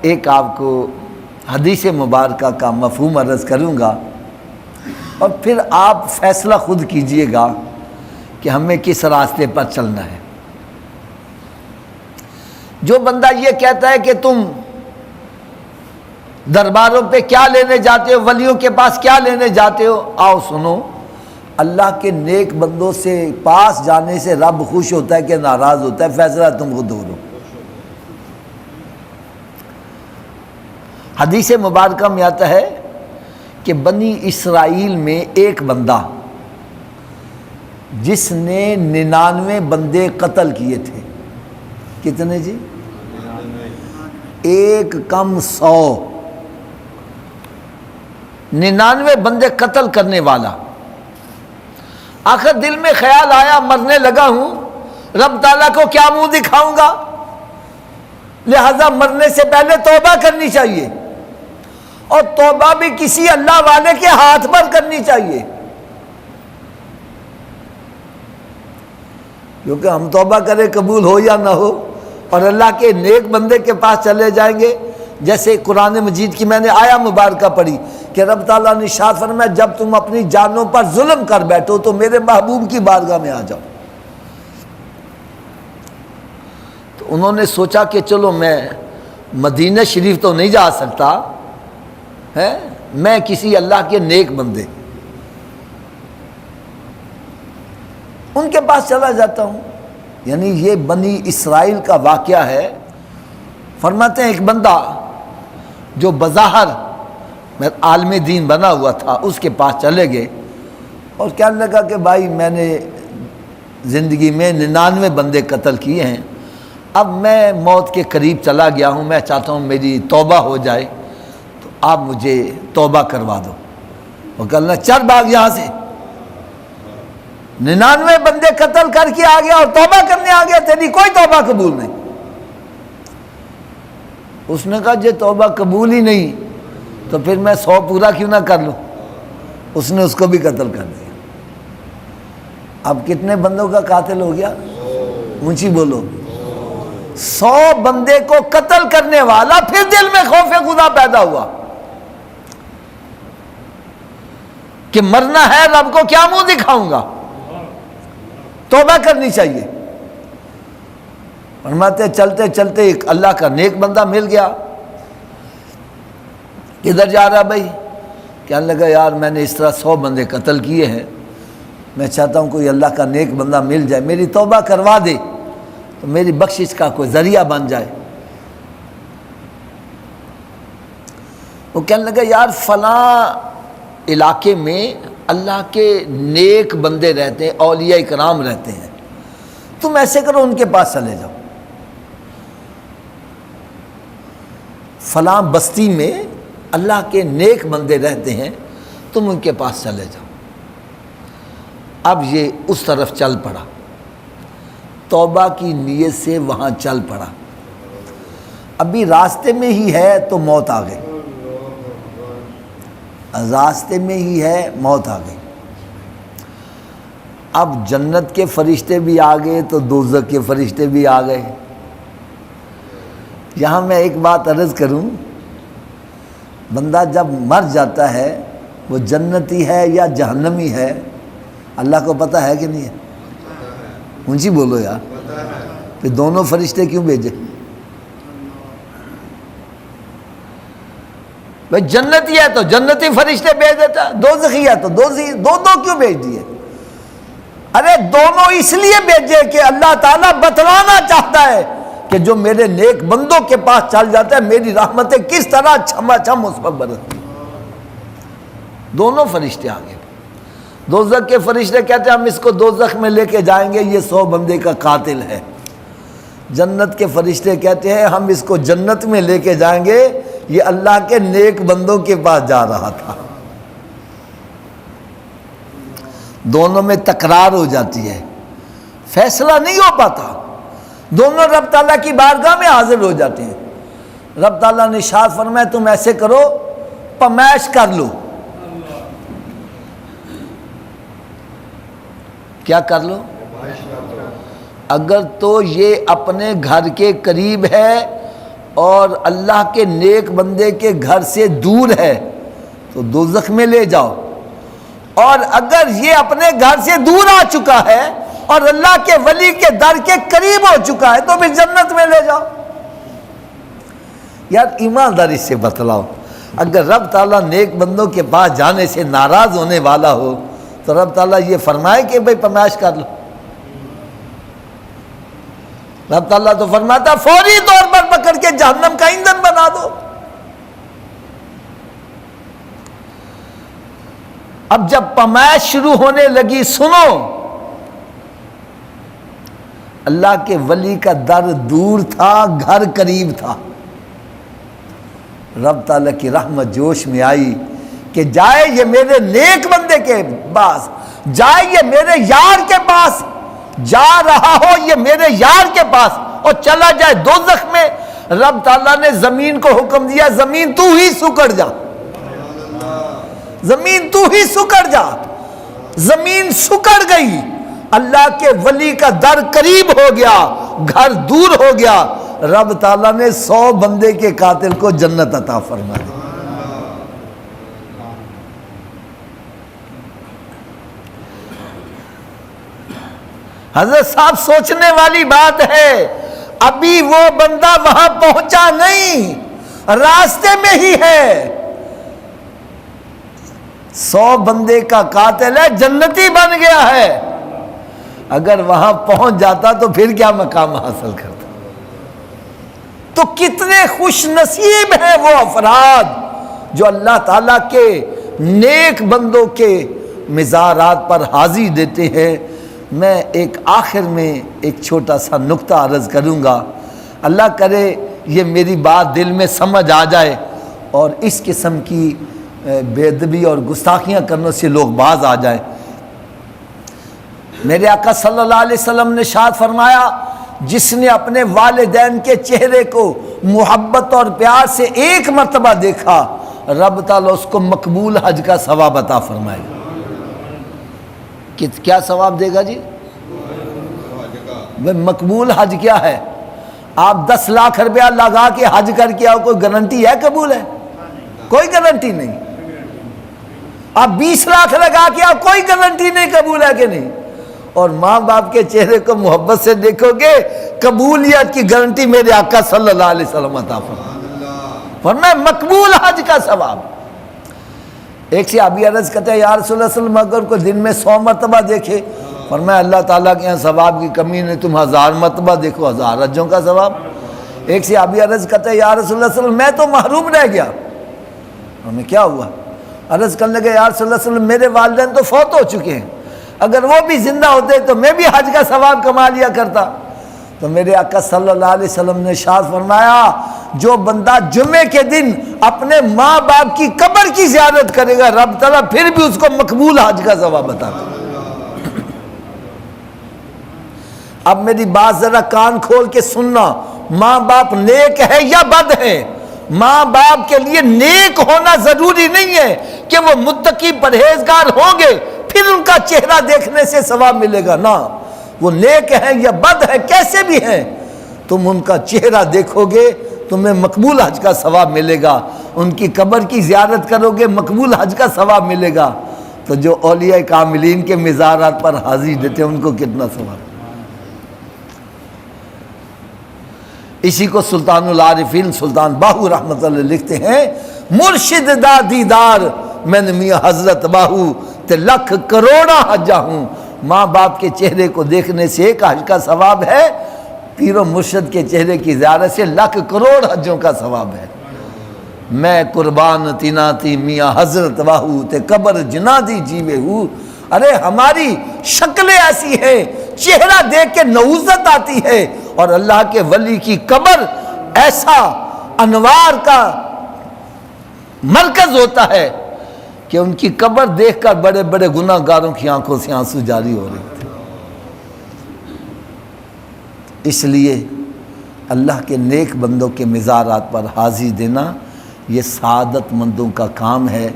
ایک آپ کو حدیث مبارکہ کا مفہوم عرض کروں گا اور پھر آپ فیصلہ خود کیجئے گا کہ ہمیں کس راستے پر چلنا ہے۔ جو بندہ یہ کہتا ہے کہ تم درباروں پہ کیا لینے جاتے ہو، ولیوں کے پاس کیا لینے جاتے ہو، آؤ سنو، اللہ کے نیک بندوں سے پاس جانے سے رب خوش ہوتا ہے کہ ناراض ہوتا ہے، فیصلہ تم خود کرو۔ حدیث مبارکہ میں آتا ہے کہ بنی اسرائیل میں ایک بندہ جس نے 99 بندے قتل کیے تھے۔ کتنے جی؟ ایک کم 100، 99 بندے قتل کرنے والا۔ آخر دل میں خیال آیا مرنے لگا ہوں، رب تعالیٰ کو کیا منہ دکھاؤں گا، لہذا مرنے سے پہلے توبہ کرنی چاہیے، اور توبہ بھی کسی اللہ والے کے ہاتھ پر کرنی چاہیے، کیونکہ ہم توبہ کریں قبول ہو یا نہ ہو، اور اللہ کے نیک بندے کے پاس چلے جائیں گے۔ جیسے قرآن مجید کی میں نے آیا مبارکہ پڑھی کہ رب تعالیٰ نے ارشاد فرمایا جب تم اپنی جانوں پر ظلم کر بیٹھو تو میرے محبوب کی بارگاہ میں آ جاؤ۔ تو انہوں نے سوچا کہ چلو میں مدینہ شریف تو نہیں جا سکتا ہے، میں کسی اللہ کے نیک بندے ان کے پاس چلا جاتا ہوں۔ یعنی یہ بنی اسرائیل کا واقعہ ہے۔ فرماتے ہیں ایک بندہ جو بظاہر عالم دین بنا ہوا تھا اس کے پاس چلے گئے اور کہنے لگا کہ بھائی میں نے زندگی میں 99 بندے قتل کیے ہیں، اب میں موت کے قریب چلا گیا ہوں، میں چاہتا ہوں میری توبہ ہو جائے، تو آپ مجھے توبہ کروا دو۔ وہ کہنا چل بھاگ یہاں سے، 99 بندے قتل کر کے آ گیا اور توبہ کرنے آ گیا، تیری کوئی توبہ قبول نہیں۔ اس نے کہا جی توبہ قبول ہی نہیں تو پھر میں 100 پورا کیوں نہ کر لوں۔ اس نے اس کو بھی قتل کر دیا۔ اب کتنے بندوں کا قاتل ہو گیا؟ اونچی بولو، 100 بندے کو قتل کرنے والا۔ پھر دل میں خوف خدا پیدا ہوا کہ مرنا ہے، رب کو کیا منہ دکھاؤں گا، توبہ کرنی چاہیے۔ فرماتے چلتے چلتے ایک اللہ کا نیک بندہ مل گیا۔ کدھر جا رہا بھائی؟ کہنے لگا یار میں نے اس طرح 100 بندے قتل کیے ہیں، میں چاہتا ہوں کوئی اللہ کا نیک بندہ مل جائے، میری توبہ کروا دے تو میری بخشش کا کوئی ذریعہ بن جائے۔ وہ کہنے لگا یار فلاں علاقے میں اللہ کے نیک بندے رہتے ہیں، اولیاء کرام رہتے ہیں، تم ایسے کرو ان کے پاس چلے جاؤ۔ فلاں بستی میں اللہ کے نیک بندے رہتے ہیں، تم ان کے پاس چلے جاؤ۔ اب یہ اس طرف چل پڑا، توبہ کی نیت سے وہاں چل پڑا۔ ابھی راستے میں ہی ہے تو موت آ گئی، راستے میں ہی ہے موت آ گئی۔ اب جنت کے فرشتے بھی آ گئے تو دوزخ کے فرشتے بھی آ گئے۔ یہاں میں ایک بات عرض کروں، بندہ جب مر جاتا ہے وہ جنتی ہے یا جہنمی ہے اللہ کو پتہ ہے کہ نہیں ہے؟ اونچی بولو یار، کہ دونوں فرشتے کیوں بھیجے؟ بھائی جنتی ہے تو جنتی فرشتے بھیج دیتا، دوزخی ہے تو دوزخی، دو کیوں بھیج دیے؟ ارے دونوں اس لیے بھیجے کہ اللہ تعالیٰ بتلانا چاہتا ہے کہ جو میرے نیک بندوں کے پاس چل جاتا ہے میری رحمتیں کس طرح چھما چھم اس پر برستی۔ دونوں فرشتے آگے، دوزخ کے فرشتے کہتے ہیں ہم اس کو دوزخ میں لے کے جائیں گے، یہ 100 بندے کا قاتل ہے۔ جنت کے فرشتے کہتے ہیں ہم اس کو جنت میں لے کے جائیں گے، یہ اللہ کے نیک بندوں کے پاس جا رہا تھا۔ دونوں میں تکرار ہو جاتی ہے، فیصلہ نہیں ہو پاتا، دونوں رب تعالیٰ کی بارگاہ میں حاضر ہو جاتے ہیں۔ رب تعالیٰ نے ارشاد فرمایا تم ایسے کرو، پمائش کر لو۔ کیا کر لو؟ اگر تو یہ اپنے گھر کے قریب ہے اور اللہ کے نیک بندے کے گھر سے دور ہے تو دوزخ میں لے جاؤ، اور اگر یہ اپنے گھر سے دور آ چکا ہے اور اللہ کے ولی کے در کے قریب ہو چکا ہے تو پھر جنت میں لے جاؤ۔ یار ایمانداری سے بتلاؤ، اگر رب تعالیٰ نیک بندوں کے پاس جانے سے ناراض ہونے والا ہو تو رب تعالیٰ یہ فرمائے کہ بھئی پیمائش کر لو؟ رب تعالیٰ تو فرماتا فوری طور پر پکڑ کے جہنم کا ایندھن بنا دو۔ اب جب پیمائش شروع ہونے لگی، سنو، اللہ کے ولی کا در دور تھا، گھر قریب تھا۔ رب تعالیٰ کی رحمت جوش میں آئی کہ جائے یہ میرے نیک بندے کے پاس، جائے یہ میرے یار کے پاس، جا رہا ہو یہ میرے یار کے پاس اور چلا جائے دوزخ میں۔ رب تعالیٰ نے زمین کو حکم دیا، زمین تو ہی سکڑ جا، زمین تو ہی سکڑ جا۔ زمین سکڑ گئی، اللہ کے ولی کا در قریب ہو گیا، گھر دور ہو گیا۔ رب تعالیٰ نے 100 بندے کے قاتل کو جنت عطا فرما دی۔ حضرت صاحب سوچنے والی بات ہے، ابھی وہ بندہ وہاں پہنچا نہیں، راستے میں ہی ہے۔ 100 بندے کا قاتل ہے، جنتی بن گیا ہے۔ اگر وہاں پہنچ جاتا تو پھر کیا مقام حاصل کرتا؟ تو کتنے خوش نصیب ہیں وہ افراد جو اللہ تعالیٰ کے نیک بندوں کے مزارات پر حاضری دیتے ہیں۔ میں ایک آخر میں ایک چھوٹا سا نقطہ عرض کروں گا، اللہ کرے یہ میری بات دل میں سمجھ آ جائے اور اس قسم کی بے ادبی اور گستاخیاں کرنے سے لوگ باز آ جائیں۔ میرے آقا صلی اللہ علیہ وسلم نے ارشاد فرمایا، جس نے اپنے والدین کے چہرے کو محبت اور پیار سے ایک مرتبہ دیکھا، رب تعالیٰ اس کو مقبول حج کا ثواب عطا فرمائے گا۔ کیا ثواب دے گا جی؟ مقبول حج کیا ہے؟ آپ 10 لاکھ روپیہ لگا کے حج کر کے آؤ، کوئی گارنٹی ہے قبول ہے؟ کوئی گارنٹی نہیں۔ آپ 20 لاکھ لگا کے آؤ، کوئی گارنٹی نہیں قبول ہے کہ نہیں۔ اور ماں باپ کے چہرے کو محبت سے دیکھو گے، قبولیت کی گارنٹی میرے آقا صلی اللہ علیہ وسلم عطا فرمائے، مقبول حج کا ثواب۔ ایک صحابی عرض کرتے ہیں، یا رسول اللہ صلی اللہ علیہ وسلم اگر کوئی دن میں 100 مرتبہ دیکھے، فرمایا اللہ تعالیٰ کے یہاں ثواب کی کمی نہیں، تم 1000 مرتبہ دیکھو، 1000 حجوں کا ثواب۔ ایک صحابی عرض کرتے ہیں، یا رسول اللہ صلی اللہ علیہ وسلم میں تو محروم رہ گیا۔ ہمیں کیا ہوا؟ عرض کرنے لگے، یا رسول اللہ صلی اللہ علیہ وسلم میرے والدین تو فوت ہو چکے ہیں، اگر وہ بھی زندہ ہوتے تو میں بھی حج کا ثواب کما لیا کرتا۔ تو میرے آقا صلی اللہ علیہ وسلم نے ارشاد فرمایا، جو بندہ جمعے کے دن اپنے ماں باپ کی قبر کی زیارت کرے گا، رب تعالیٰ پھر بھی اس کو مقبول حج کا ثواب عطا کرے گا۔ اب میری بات ذرا کان کھول کے سننا، ماں باپ نیک ہے یا بد ہے؟ ماں باپ کے لیے نیک ہونا ضروری نہیں ہے کہ وہ متقی پرہیزگار ہوں گے پھر ان کا چہرہ دیکھنے سے ثواب ملے گا، نہ، وہ نیک ہیں یا بد ہیں، کیسے بھی ہیں، تم ان کا چہرہ دیکھو گے تمہیں مقبول حج کا ثواب ملے گا، ان کی قبر کی زیارت کرو گے مقبول حج کا ثواب ملے گا۔ تو جو اولیاء کاملین کے مزارات پر حاضری دیتے ہیں ان کو کتنا ثواب۔ اسی کو سلطان العارفین سلطان باہو رحمۃ اللہ لکھتے ہیں، مرشد دا دیدار میں نے میاں حضرت باہو تے لکھ کروڑا حجہ ہوں۔ ماں باپ کے چہرے کو دیکھنے سے ایک حج کا ثواب ہے، پیر و مرشد کے چہرے کی زیارت سے 1,00,000 کروڑ حجوں کا ثواب ہے۔ میں قربان تینا تی میاں حضرت باہو تے قبر جنا دی جیوے ہوں۔ ارے ہماری شکلیں ایسی ہیں، چہرہ دیکھ کے نعوذت آتی ہے، اور اللہ کے ولی کی قبر ایسا انوار کا مرکز ہوتا ہے کہ ان کی قبر دیکھ کر بڑے بڑے گناہ گاروں کی آنکھوں سے آنسو جاری ہو رہے تھے۔ اس لیے اللہ کے نیک بندوں کے مزارات پر حاضری دینا یہ سعادت مندوں کا کام ہے۔